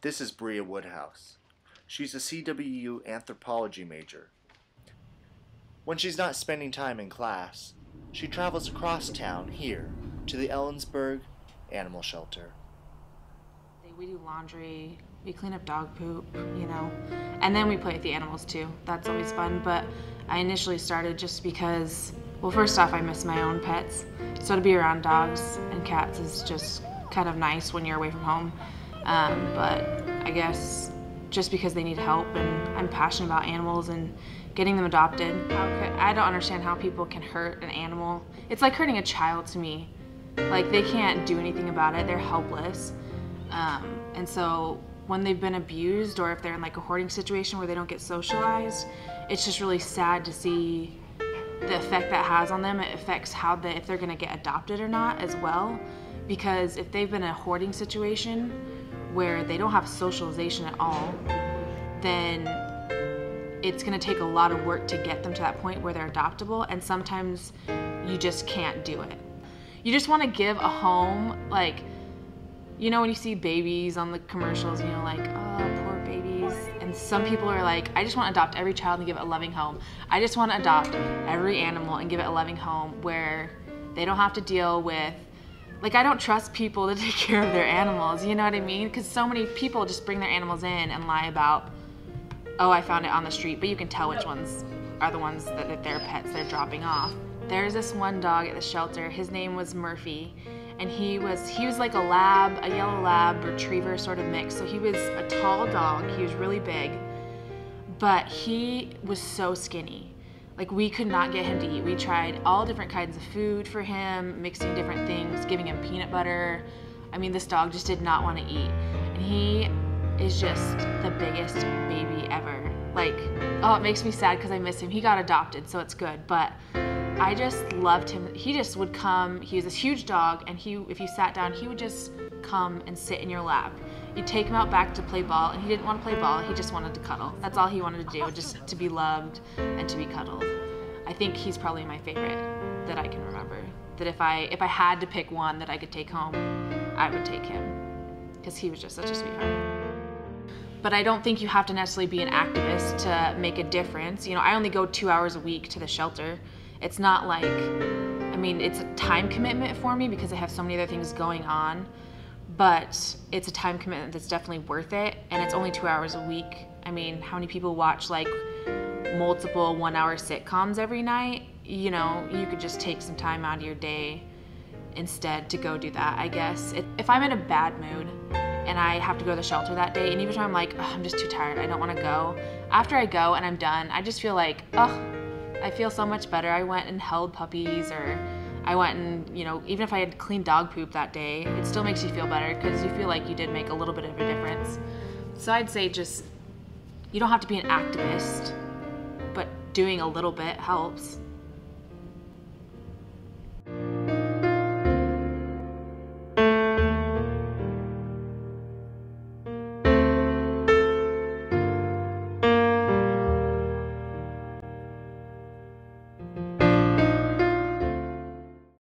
This is Brea Woodhouse. She's a CWU anthropology major. When she's not spending time in class, she travels across town here to the Ellensburg Animal Shelter. We do laundry, we clean up dog poop, and then we play with the animals too. That's always fun, but I initially started just because, well, first off, I miss my own pets, so to be around dogs and cats is just kind of nice when you're away from home, but I guess just because they need help, and I'm passionate about animals and getting them adopted. I don't understand how people can hurt an animal. It's like hurting a child to me. Like, they can't do anything about it, they're helpless. And so when they've been abused, or if they're in like a hoarding situation where they don't get socialized, it's just really sad to see the effect that has on them. It affects if they're gonna get adopted or not as well. Because if they've been in a hoarding situation where they don't have socialization at all, then it's gonna take a lot of work to get them to that point where they're adoptable, and sometimes you just can't do it. You just wanna give a home, like, when you see babies on the commercials, like, oh, poor babies. And some people are like, I just want to adopt every child and give it a loving home. I just want to adopt every animal and give it a loving home where they don't have to deal with, like, I don't trust people to take care of their animals, you know what I mean? Because so many people just bring their animals in and lie about, oh, I found it on the street, but you can tell which ones are the ones that are their pets they're dropping off. There's this one dog at the shelter, his name was Murphy. And he was like a yellow lab retriever sort of mix. So he was a tall dog, he was really big, but he was so skinny. Like, we could not get him to eat. We tried all different kinds of food for him, mixing different things, giving him peanut butter. I mean, this dog just did not want to eat. And he is just the biggest baby ever. Like, oh, it makes me sad because I miss him. He got adopted, so it's good, but I just loved him. He just would come, he was this huge dog, and if you sat down, he would just come and sit in your lap. You'd take him out back to play ball, and he didn't want to play ball, he just wanted to cuddle. That's all he wanted to do, just to be loved and to be cuddled. I think he's probably my favorite that I can remember. That if I had to pick one that I could take home, I would take him, because he was just such a sweetheart. But I don't think you have to necessarily be an activist to make a difference. I only go 2 hours a week to the shelter. It's not like, it's a time commitment for me because I have so many other things going on, but it's a time commitment that's definitely worth it, and it's only 2 hours a week. How many people watch like multiple 1-hour sitcoms every night? You could just take some time out of your day instead to go do that, I guess. If I'm in a bad mood and I have to go to the shelter that day, and even if I'm like, oh, I'm just too tired, I don't want to go, after I go and I'm done, I just feel like, oh, I feel so much better. I went and held puppies, or I went and, even if I had clean dog poop that day, it still makes you feel better because you feel like you did make a little bit of a difference. So I'd say you don't have to be an activist, but doing a little bit helps.